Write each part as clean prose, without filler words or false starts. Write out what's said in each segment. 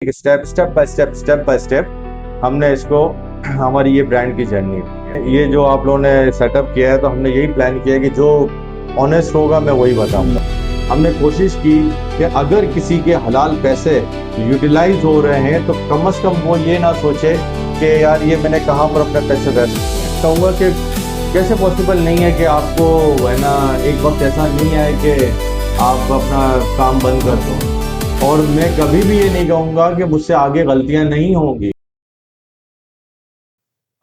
एक step by step हमने इसको हमारी ये ब्रांड की जर्नी है। ये जो आप लोगों ने सेटअप किया है, तो हमने यही प्लान किया है कि जो ऑनेस्ट होगा मैं वही बताऊंगा। हमने कोशिश की कि अगर किसी के हलाल पैसे यूटिलाइज हो रहे हैं तो कम से कम वो ये ना सोचे कि यार ये मैंने कहाँ पर अपने पैसे वेस्ट किए। कहूँगा कि कैसे पॉसिबल नहीं है कि आपको है ना एक वक्त ऐसा नहीं आए कि आप अपना काम बंद कर दो, और मैं कभी भी ये नहीं कहूँगा कि मुझसे आगे गलतियाँ नहीं होंगी।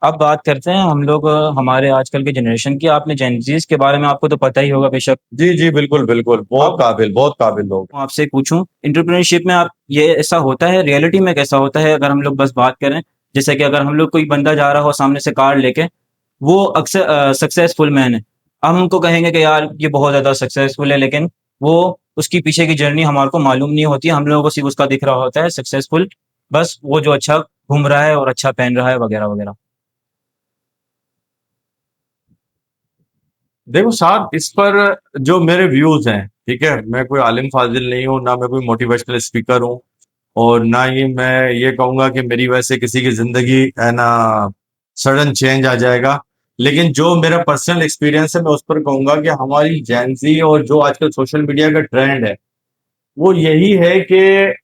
अब बात करते हैं हम लोग हमारे आजकल के जनरेशन की। आपने जेनजीज के बारे में आपको तो पता ही होगा बेशक। जी जी, बिल्कुल बिल्कुल, बहुत काबिल लोग। आपसे पूछूं, एंटरप्रेन्योरशिप में आप ये ऐसा होता है, रियलिटी में कैसा होता है? अगर हम लोग बस बात करें, जैसे कि अगर हम लोग कोई बंदा जा रहा हो सामने से कार लेके, वो अक्सर सक्सेसफुल मैन है, हम उनको कहेंगे कि यार ये बहुत ज्यादा सक्सेसफुल है, लेकिन वो उसकी पीछे की जर्नी हमारे को मालूम नहीं होती। हम लोगों को सिर्फ उसका दिख रहा होता है सक्सेसफुल, बस वो जो अच्छा घूम रहा है और अच्छा पहन रहा है वगैरह वगैरह। देखो साहब, इस पर जो मेरे व्यूज हैं, ठीक है, मैं कोई आलिम फाजिल नहीं हूँ, ना मैं कोई मोटिवेशनल स्पीकर हूँ, और ना ही मैं ये कहूंगा कि मेरी वजह से किसी की जिंदगी है ना सडन चेंज आ जाएगा। लेकिन जो मेरा पर्सनल एक्सपीरियंस है, मैं उस पर कहूंगा कि हमारी जेंजी और जो आजकल सोशल मीडिया का ट्रेंड है, वो यही है कि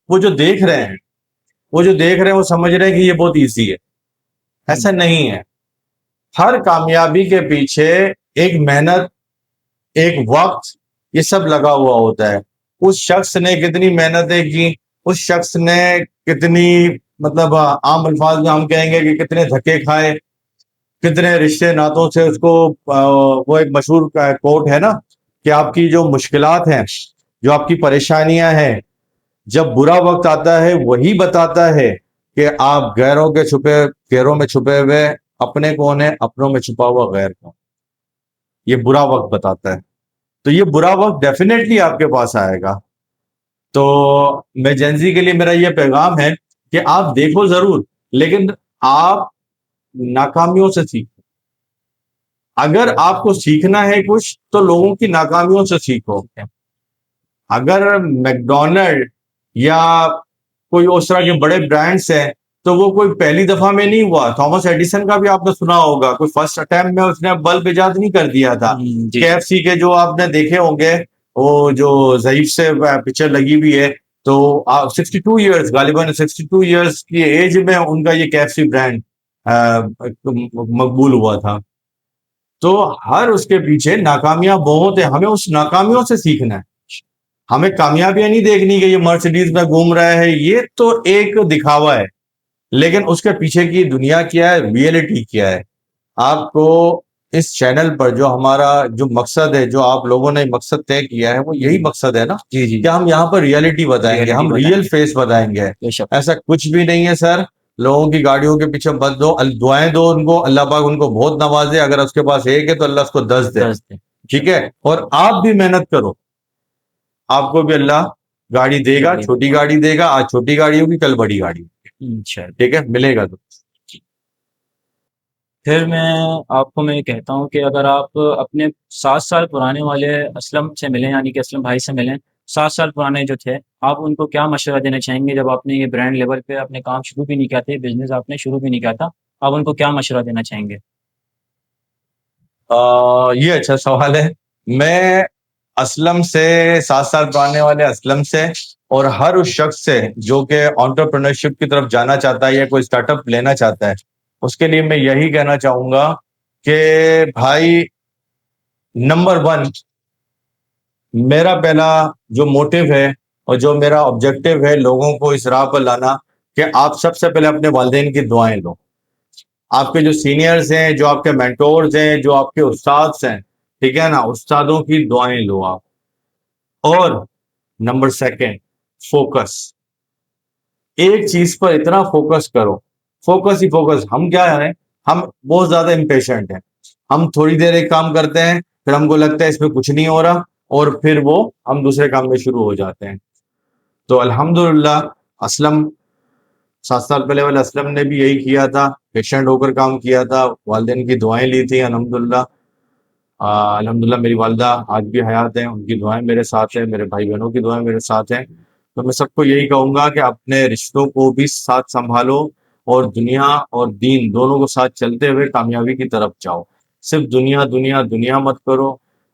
वो जो देख रहे हैं वो समझ रहे हैं कि ये बहुत ईजी है। ऐसा नहीं है। हर कामयाबी के पीछे एक मेहनत, एक वक्त, ये सब लगा हुआ होता है। उस शख्स ने कितनी मेहनतें की, उस शख्स ने कितनी, मतलब आम अल्फाज में हम कहेंगे कि कितने धक्के खाए, कितने रिश्ते नातों से उसको वो एक मशहूर कोट है ना कि आपकी जो मुश्किलात हैं, जो आपकी परेशानियां हैं, जब बुरा वक्त आता है वही बताता है कि आप गैरों में छुपे हुए अपने कौन है, अपनों में छुपा हुआ गैर कौन। ये बुरा वक्त बताता है। तो ये बुरा वक्त डेफिनेटली आपके पास आएगा। तो मैं जेंजी के लिए मेरा ये पैगाम है कि आप देखो जरूर, लेकिन आप नाकामियों से सीखो। अगर आपको सीखना है कुछ, तो लोगों की नाकामियों से सीखो। अगर मैकडोनल्ड या कोई उस तरह के बड़े ब्रांड्स हैं, तो वो कोई पहली दफा में नहीं हुआ। थॉमस एडिसन का भी आपने सुना होगा, कोई फर्स्ट अटेम्प्ट में उसने बल्ब इजाद नहीं कर दिया था। जी। केएफसी के जो आपने देखे होंगे, वो जो ज़ईफ से पिक्चर लगी हुई है, तो 62 ईयर्स, गालिबन 62 ईयर्स की एज में उनका ये केएफसी ब्रांड मकबूल हुआ था। तो हर उसके पीछे नाकामियां बहुत है, हमें उस नाकामियों से सीखना है। हमें कामयाबियां नहीं देखनी कि ये मर्सिडीज में घूम रहा है, ये तो एक दिखावा है, लेकिन उसके पीछे की दुनिया क्या है, रियलिटी क्या है। आपको इस चैनल पर जो हमारा जो मकसद है, जो आप लोगों ने मकसद तय किया है, वो यही मकसद है ना जी जी। कि हम यहाँ पर रियलिटी बताएंगे, रियलिटी हम बताएं रियल फेस बताएंगे। बेशक। ऐसा कुछ भी नहीं है सर। लोगों की गाड़ियों के पीछे मत दो, दुआएं दो उनको, अल्लाह पाक उनको बहुत नवाजे। अगर उसके पास एक है तो अल्लाह उसको 10 दे। 10 दिन। ठीक है, और आप भी मेहनत करो, आपको भी अल्लाह गाड़ी देगा, गाड़ी छोटी गाड़ी देगा। आज छोटी गाड़ी होगी, कल बड़ी गाड़ी होगी। इंशाल्लाह। ठीक है, मिलेगा तो। फिर मैं ये कहता हूँ कि अगर आप अपने 7 साल पुराने वाले असलम से मिलें, यानी कि असलम भाई से मिलें, 7 साल पुराने जो थे, आप उनको क्या मशवरा देना चाहेंगे? जब आपने ये ब्रांड लेवल पे अपने काम शुरू भी नहीं किया था, बिजनेस आपने शुरू भी नहीं किया था, आप उनको क्या मशवरा देना चाहेंगे? ये अच्छा सवाल है। मैं असलम से, 7 साल पुराने वाले असलम से, और हर उस शख्स से जो कि एंटरप्रेन्योरशिप की तरफ जाना चाहता है या कोई स्टार्टअप लेना चाहता है, उसके लिए मैं यही कहना चाहूंगा कि भाई, नंबर वन, मेरा पहला जो मोटिव है और जो मेरा ऑब्जेक्टिव है लोगों को इस राह पर लाना, कि आप सबसे पहले अपने वालिदैन की दुआएं लो। आपके जो सीनियर्स हैं, जो आपके मेंटोर्स हैं, जो आपके उस्ताद हैं, ठीक है ना, उस्तादों की दुआएं लो आप। और नंबर सेकंड, फोकस। एक चीज पर इतना फोकस करो, फोकस ही फोकस। हम क्या है, हम बहुत ज्यादा इम्पेशेंट हैं। हम थोड़ी देर एक काम करते हैं, फिर हमको लगता है इसमें कुछ नहीं हो रहा, और फिर वो हम दूसरे काम में शुरू हो जाते हैं। तो अल्हम्दुलिल्लाह, असलम, 7 साल पहले वाले असलम ने भी यही किया था, पेशेंट होकर काम किया था, वालिदैन की दुआएं ली थी। अल्हम्दुलिल्लाह, अल्हम्दुलिल्लाह मेरी वालदा आज भी हयात हैं, उनकी दुआएं मेरे साथ हैं, मेरे भाई बहनों की दुआएं मेरे साथ हैं। तो मैं सबको यही कहूंगा कि अपने रिश्तों को भी साथ संभालो और दुनिया और दीन दोनों को साथ चलते हुए कामयाबी की तरफ जाओ। सिर्फ दुनिया दुनिया दुनिया मत करो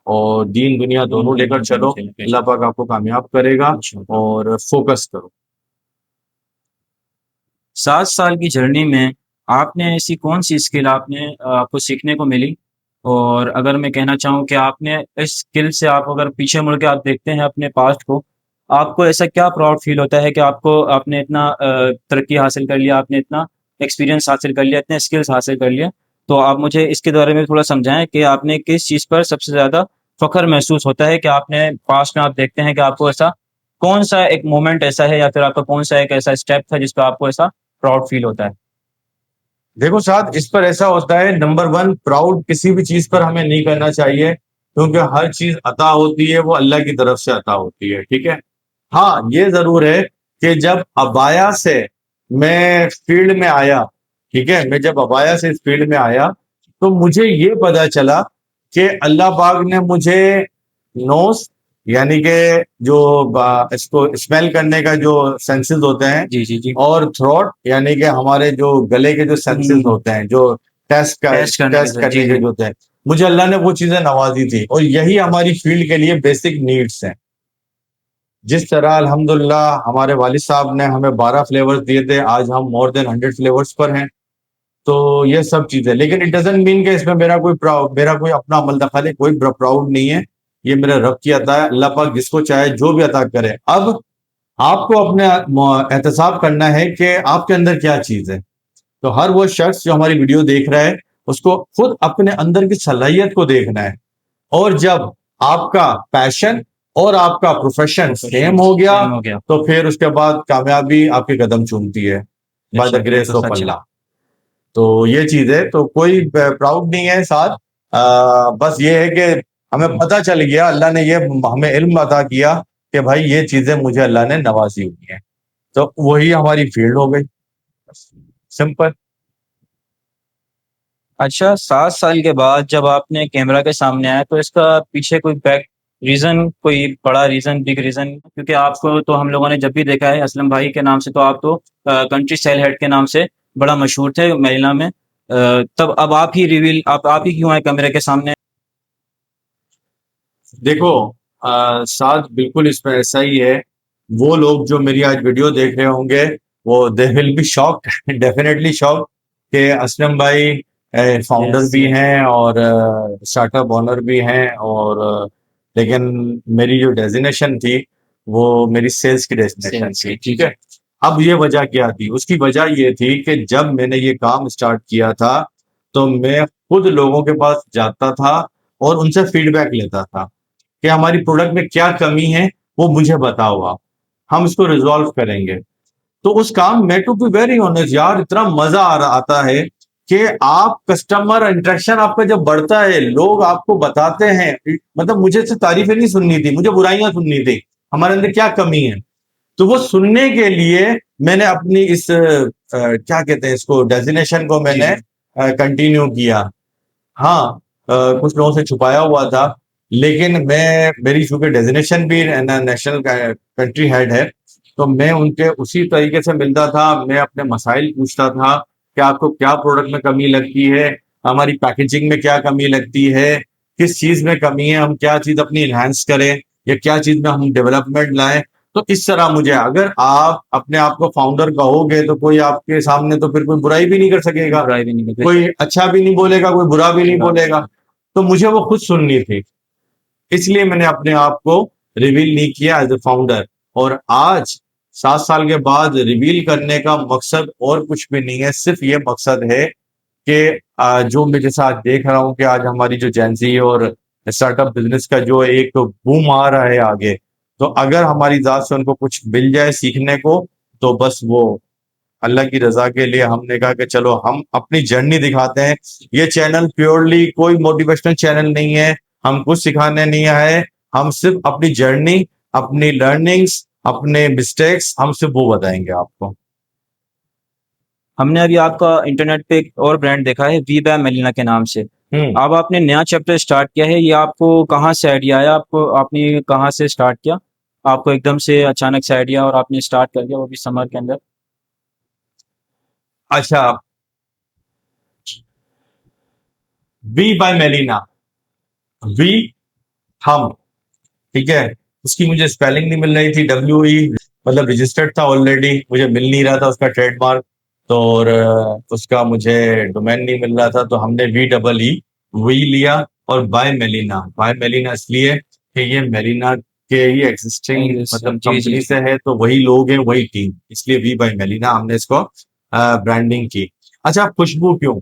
और दीन दुनिया दोनों लेकर चलो। अल्लाह पाक आपको कामयाब करेगा और फोकस करो। 7 साल की जर्नी में आपने ऐसी कौन सी स्किल आपको सीखने को मिली? और अगर मैं कहना चाहूँ कि आपने इस स्किल से आप अगर पीछे मुड़ के आप देखते हैं अपने पास्ट को, आपको ऐसा क्या प्राउड फील होता है कि आपने इतना तरक्की हासिल कर लिया, आपने इतना एक्सपीरियंस हासिल कर लिया, इतने स्किल्स हासिल कर लिए? तो आप मुझे इसके बारे में थोड़ा समझाएँ कि आपने किस चीज़ पर सबसे ज़्यादा फ़ख्र महसूस होता है कि आपने पास्ट में आप देखते हैं कि आपको ऐसा कौन-सा एक मोमेंट ऐसा है या फिर आपका कौन-सा एक ऐसा स्टेप था जिस पे आपको ऐसा प्राउड फील होता है? देखो साथ इस पर ऐसा होता है, नंबर वन, प्राउड किसी भी चीज पर हमें नहीं करना चाहिए क्योंकि हर चीज अता होती है वो अल्लाह की तरफ से अता होती है। ठीक है। हाँ, ये जरूर है कि जब अबाया से मैं फील्ड में आया, ठीक है, मैं जब अबाया से इस फील्ड में आया तो मुझे ये पता चला कि अल्लाह पाक ने मुझे नोज यानी कि जो इसको स्मेल करने का जो सेंसेस होते हैं जी, जी, जी। और थ्रोट यानी कि हमारे जो गले के जो सेंसेस होते हैं जो टेस्ट करने के टेस्ट लिए, करने जी, के जी। जो होते हैं, मुझे अल्लाह ने वो चीजें नवाजी थी और यही हमारी फील्ड के लिए बेसिक नीड्स हैं। जिस तरह अल्हम्दुलिल्लाह हमारे वालिद साहब ने हमें 12 फ्लेवर्स दिए थे, आज हम मोर देन 100 फ्लेवर्स पर हैं। तो ये सब चीजें, लेकिन इट डजंट मीन कि इसमें मेरा कोई अपना अमल दखल है, कोई प्राउड नहीं है। ये मेरा रब की अता है। अल्लाह पाक जिसको चाहे जो भी अता करे। अब आपको अपने एहतसाब करना है कि आपके अंदर क्या चीज है। तो हर वो शख्स जो हमारी वीडियो देख रहा है उसको खुद अपने अंदर की सलाहियत को देखना है और जब आपका पैशन और आपका प्रोफेशन सेम हो गया सेम हो गया। तो फिर उसके बाद कामयाबी आपके कदम चूमती है बाय द बेशक, ये ग्रेस तो ऑफ सच है। अल्लाह। तो ये चीज है, तो कोई प्राउड नहीं है साथ। बस ये है कि हमें पता चल गया, अल्लाह ने ये हमें इल्म अता किया कि भाई ये चीजें मुझे अल्लाह ने नवाजी हुई हैं, तो वही हमारी फील्ड हो गई। सिंपल। अच्छा, 7 साल के बाद जब आपने कैमरा के सामने आए तो इसका पीछे कोई कोई बड़ा रीज़न, बिग रीज़न? क्योंकि आपको तो हम लोगों ने जब भी देखा है असलम भाई के नाम से तो आप तो कंट्री स्टाइल हेड के नाम से बड़ा मशहूर थे महिला में। तब अब आप ही क्यों आए कैमरे के सामने? देखो साथ बिल्कुल इसमें ऐसा ही है। वो लोग जो मेरी आज वीडियो देख रहे होंगे वो they will be shocked definitely shocked कि असलम भाई फाउंडर यस, भी यस। हैं और स्टार्टअप ओनर भी हैं और लेकिन मेरी जो डेजिग्नेशन थी वो मेरी सेल्स की डेजिग्नेशन सेल्स थी। की, जी, ठीक जी। है। अब ये वजह क्या थी? उसकी वजह ये थी कि जब मैंने ये काम स्टार्ट किया था तो मैं खुद लोगों के पास जाता था और उनसे फीडबैक लेता था कि हमारी प्रोडक्ट में क्या कमी है, वो मुझे बताओ आप, हम इसको रिजॉल्व करेंगे। तो उस काम में, टू बी वेरी ऑनेस्ट यार, इतना मजा आता है कि आप कस्टमर इंटरेक्शन आपका जब बढ़ता है, लोग आपको बताते हैं, मतलब मुझे सिर्फ तारीफें नहीं सुननी थी, मुझे बुराइयां सुननी थी, हमारे अंदर क्या कमी है। तो वो सुनने के लिए मैंने अपनी इस क्या कहते हैं इसको, डेजिग्नेशन को मैंने कंटिन्यू किया। हाँ, कुछ लोगों से छुपाया हुआ था, लेकिन मैं, मेरी चूंकि डेजिग्नेशन भी नेशनल कंट्री हेड है, तो मैं उनके उसी तरीके से मिलता था, मैं अपने मसाइल पूछता था कि आपको क्या प्रोडक्ट में कमी लगती है, हमारी पैकेजिंग में क्या कमी लगती है, किस चीज में कमी है, हम क्या चीज अपनी इन्हांस करें या क्या चीज में हम डेवलपमेंट लाएं। तो इस तरह मुझे, अगर आप अपने आप को फाउंडर कहोगे तो कोई आपके सामने तो फिर कोई बुराई भी नहीं कर सकेगा, बुराई भी नहीं करते। कोई अच्छा भी नहीं बोलेगा, कोई बुरा भी नहीं बोलेगा। तो मुझे वो खुद सुननी थी, इसलिए मैंने अपने आप को रिवील नहीं किया एज ए फाउंडर। और आज 7 साल के बाद रिवील करने का मकसद और कुछ भी नहीं है, सिर्फ ये मकसद है कि जो मैं जैसा आज देख रहा हूँ कि आज हमारी जो जेंजी और स्टार्टअप बिजनेस का जो एक बूम आ रहा है आगे, तो अगर हमारी जात से उनको कुछ मिल जाए सीखने को, तो बस वो अल्लाह की रजा के लिए हमने कहा कि चलो हम अपनी जर्नी दिखाते हैं। ये चैनल प्योरली कोई मोटिवेशनल चैनल नहीं है, हम कुछ सिखाने नहीं आए, हम सिर्फ अपनी जर्नी, अपनी लर्निंग्स, अपने मिस्टेक्स, हम सिर्फ वो बताएंगे आपको। हमने अभी आपका इंटरनेट पे एक और ब्रांड देखा है, वी बाय मेलिना के नाम से। अब आपने नया चैप्टर स्टार्ट किया है, ये आपको कहाँ से आइडिया आया? आपने कहाँ से स्टार्ट किया? आपको एकदम से अचानक से आइडिया और आपने स्टार्ट कर दिया, वो भी समर के अंदर? अच्छा, वी बाय मेलिना, वी, हम, ठीक है। उसकी मुझे स्पेलिंग नहीं मिल रही थी, WE, मतलब रजिस्टर्ड था ऑलरेडी, मुझे मिल नहीं रहा था उसका ट्रेडमार्क। तो और उसका मुझे डोमेन नहीं मिल रहा था, तो हमने VEE वी लिया। और बाय मेलिना इसलिए कि ये मेलिना के ही एग्जिस्टिंग मतलब जी जी कंपनी जी। से है, तो वही लोग हैं वही टीम, इसलिए वी बाय मेलिना हमने इसको ब्रांडिंग की। अच्छा, खुशबू क्यों?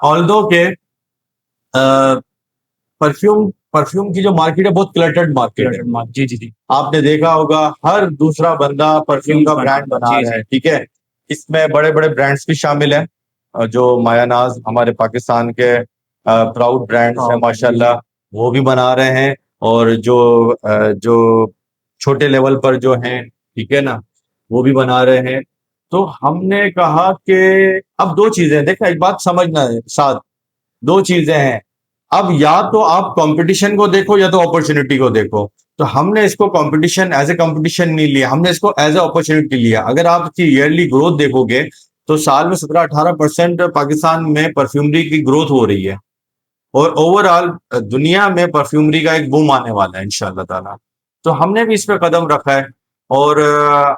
ऑल्दो के परफ्यूम परफ्यूम की जो मार्केट है बहुत क्लटर्ड मार्केट है। जी जी जी। आपने देखा होगा हर दूसरा बंदा परफ्यूम का ब्रांड बना जी रहा जी। है, ठीक है। इसमें बड़े बड़े ब्रांड्स भी शामिल हैं, जो मायानाज हमारे पाकिस्तान के प्राउड ब्रांड्स हैं हाँ, जी जी। माशाल्लाह, वो भी बना रहे हैं। और जो छोटे लेवल पर जो हैं, ठीक है ना, वो भी बना रहे हैं। तो हमने कहा कि अब दो चीजें देखा, एक बात समझना है साथ, दो चीजें हैं। अब या तो आप कंपटीशन को देखो या तो अपॉर्चुनिटी को देखो। तो हमने इसको कंपटीशन एज ए कंपटीशन नहीं लिया, हमने इसको एज ए अपॉर्चुनिटी लिया। अगर आप इसकी ईयरली ग्रोथ देखोगे तो साल में 17-18% पाकिस्तान में परफ्यूमरी की ग्रोथ हो रही है। और ओवरऑल दुनिया में परफ्यूमरी का एक बूम आने वाला है इंशाल्लाह ताला। तो हमने भी इस पे कदम रखा है। और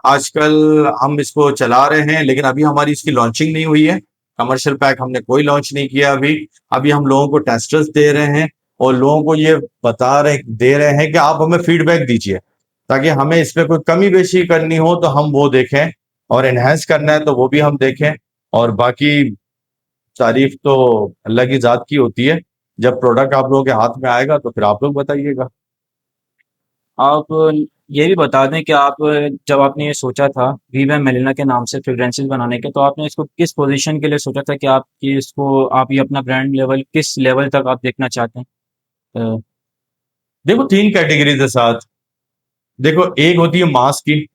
आजकल हम इसको चला रहे हैं, लेकिन अभी हमारी इसकी लॉन्चिंग नहीं हुई है। कमर्शियल पैक हमने कोई लॉन्च नहीं किया अभी। अभी हम लोगों को टेस्टर्स दे रहे हैं और लोगों को ये दे रहे हैं कि आप हमें फीडबैक दीजिए, ताकि हमें इस पे कोई कमी बेशी करनी हो तो हम वो देखें, और एनहेंस करना है तो वो भी हम देखें। और बाकी तारीफ तो अल्लाह की जात की होती है। जब प्रोडक्ट आप लोगों के हाथ में आएगा तो फिर आप लोग बताइएगा। आप ये भी बता दें कि आप जब आपने ये सोचा था वीवा मेलिना के नाम से फ्रेग्रेंसेस बनाने के, तो आपने इसको किस पोजीशन के लिए सोचा था कि आप ये इसको आप ये अपना ब्रांड लेवल किस लेवल तक आप देखना चाहते हैं? देखो, तीन कैटेगरीज है साथ। देखो, एक होती है मास की,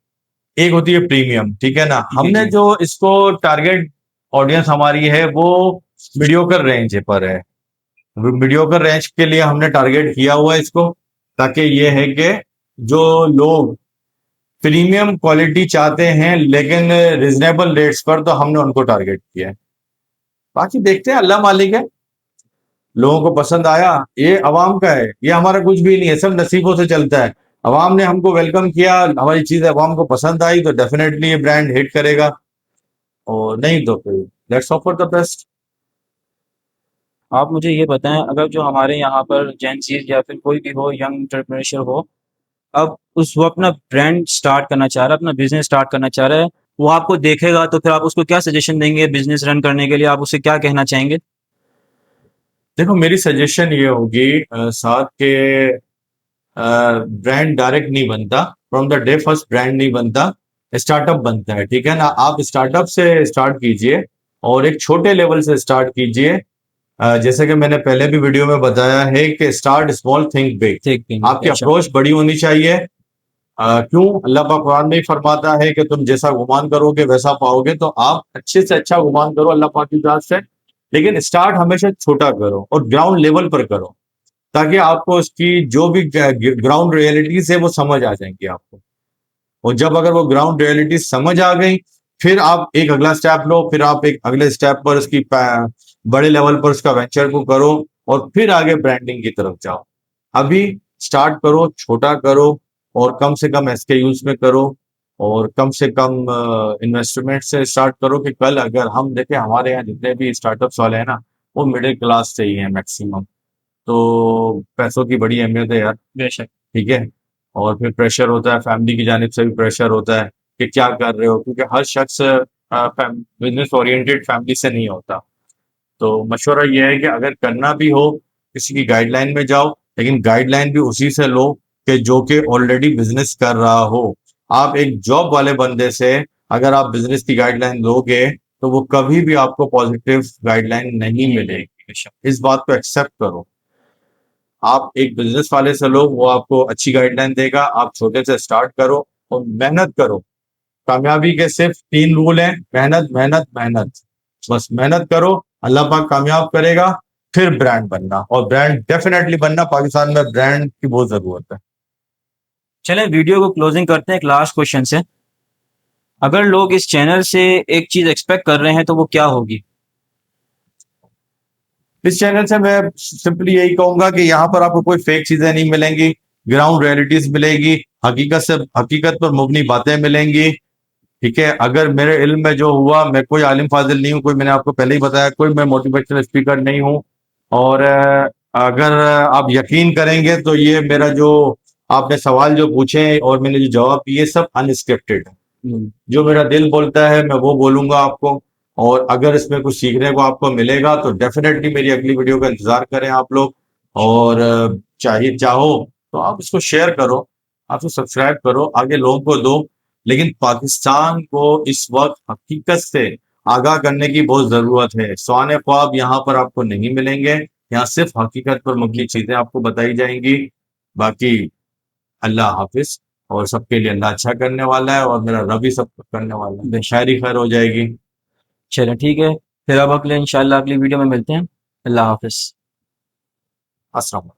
एक होती है प्रीमियम, ठीक है ना। जी हमने जी। जो इसको टारगेट ऑडियंस हमारी है वो मीडियोकर रेंज पर है। मीडियोकर रेंज के लिए हमने टारगेट किया हुआ है इसको, ताकि ये है कि जो लोग प्रीमियम क्वालिटी चाहते हैं लेकिन रिजनेबल रेट्स पर, तो हमने उनको टारगेट किया है। बाकी देखते हैं, अल्लाह मालिक है। लोगों को पसंद आया, ये अवाम का है, ये हमारा कुछ भी नहीं है, सब नसीबों से चलता है। अवाम ने हमको वेलकम किया, हमारी चीज अवाम को पसंद आई, तो डेफिनेटली ये ब्रांड हिट करेगा। और नहीं तो फिर लेट्स ऑफर द बेस्ट। आप मुझे ये बताएं, अगर जो हमारे यहाँ पर जेंसीज या फिर कोई भी हो, यंग एंटरप्रेन्योर हो, अब उस वो अपना ब्रांड स्टार्ट करना चाह रहा है, अपना बिजनेस स्टार्ट करना चाह रहा है, वो आपको देखेगा तो फिर आप उसको क्या सजेशन देंगे बिजनेस रन करने के लिए? आप उसे क्या कहना चाहेंगे? देखो, मेरी सजेशन ये होगी साथ के ब्रांड डायरेक्ट नहीं बनता, from the day first brand नहीं बनता, स्टार्टअप बनता है, ठीक है ना। आप स्टार्टअप से स्टार्ट कीजिए और एक छोटे लेवल से स्टार्ट कीजिए। जैसे कि मैंने पहले भी वीडियो में बताया है कि स्टार्ट स्मॉल थिंक बिग। ठीक ठीक, आपकी अच्छा। अप्रोच बड़ी होनी चाहिए। क्यों? अल्लाह पाक कुरान में ही फरमाता है कि तुम जैसा गुमान करोगे वैसा पाओगे। तो आप अच्छे से अच्छा गुमान करो अल्लाह पाक की जात से, लेकिन स्टार्ट हमेशा छोटा करो और ग्राउंड लेवल पर करो, ताकि आपको उसकी जो भी ग्राउंड रियलिटीज है वो समझ आ जाएंगी आपको। और जब अगर वो ग्राउंड रियलिटी समझ आ गई, फिर आप एक अगला स्टेप लो, फिर आप एक अगले स्टेप पर उसकी बड़े लेवल पर उसका वेंचर को करो, और फिर आगे ब्रांडिंग की तरफ जाओ। अभी स्टार्ट करो, छोटा करो, और कम से कम SKUs में करो, और कम से कम इन्वेस्टमेंट से स्टार्ट करो। कि कल अगर हम देखें, हमारे यहाँ जितने भी स्टार्टअप्स वाले हैं ना, वो मिडिल क्लास से ही हैं मैक्सिमम। तो पैसों की बड़ी अहमियत है यार, बेशक। ठीक है। और फिर प्रेशर होता है, फैमिली की जानिब से भी प्रेशर होता है कि क्या कर रहे हो, क्योंकि हर शख्स बिजनेस ओरिएंटेड फैमिली से नहीं होता। तो मशवरा ये है कि अगर करना भी हो, किसी की गाइडलाइन में जाओ, लेकिन गाइडलाइन भी उसी से लो कि जो कि ऑलरेडी बिजनेस कर रहा हो। आप एक जॉब वाले बंदे से अगर आप बिजनेस की गाइडलाइन लोगे, तो वो कभी भी आपको पॉजिटिव गाइडलाइन नहीं मिलेगी। बेशक। इस बात को एक्सेप्ट करो। आप एक बिजनेस वाले से लो, वो आपको अच्छी गाइडलाइन देगा। आप छोटे से स्टार्ट करो और मेहनत करो। कामयाबी के सिर्फ 3 रूल हैं: मेहनत, मेहनत, मेहनत। बस मेहनत करो, अल्लाह पाक कामयाब करेगा। फिर ब्रांड बनना, और ब्रांड डेफिनेटली बनना। पाकिस्तान में ब्रांड की बहुत जरूरत है। चलें वीडियो को क्लोजिंग करते हैं एक लास्ट क्वेश्चन से। अगर लोग इस चैनल से एक चीज एक्सपेक्ट कर रहे हैं तो वो क्या होगी? इस चैनल से मैं सिंपली यही कहूंगा कि यहाँ पर आपको कोई फेक चीजें नहीं मिलेंगी, ग्राउंड रियलिटीज मिलेगी, हकीकत पर मबनी बातें मिलेंगी। ठीक है, अगर मेरे इल्म में जो हुआ, मैं कोई आलिम फाजिल नहीं हूँ, कोई मैंने आपको पहले ही बताया, कोई मैं मोटिवेशनल स्पीकर नहीं हूँ। और अगर आप यकीन करेंगे तो ये मेरा जो आपने सवाल जो पूछे और मैंने जो जवाब दिए सब अनस्क्रिप्टेड है। जो मेरा दिल बोलता है मैं वो बोलूंगा आपको। और अगर इसमें कुछ सीखने को आपको मिलेगा तो डेफिनेटली मेरी अगली वीडियो का इंतजार करें आप लोग। और चाहिए चाहो तो आप इसको शेयर करो, आप इसको सब्सक्राइब करो, आगे लोगों को दो। लेकिन पाकिस्तान को इस वक्त हकीकत से आगाह करने की बहुत जरूरत है। स्वाने ख्वाब यहाँ पर आपको नहीं मिलेंगे, यहाँ सिर्फ हकीकत पर मबनी चीजें आपको बताई जाएंगी। बाकी अल्लाह हाफिज। और सबके लिए अल्लाह अच्छा करने वाला है और मेरा रब ही सब कुछ करने वाला है, शायरी खैर हो जाएगी। चलें ठीक है, फिर अब अगले इंशाल्लाह अगली वीडियो में मिलते हैं। अल्लाह हाफिज। अस्सलाम।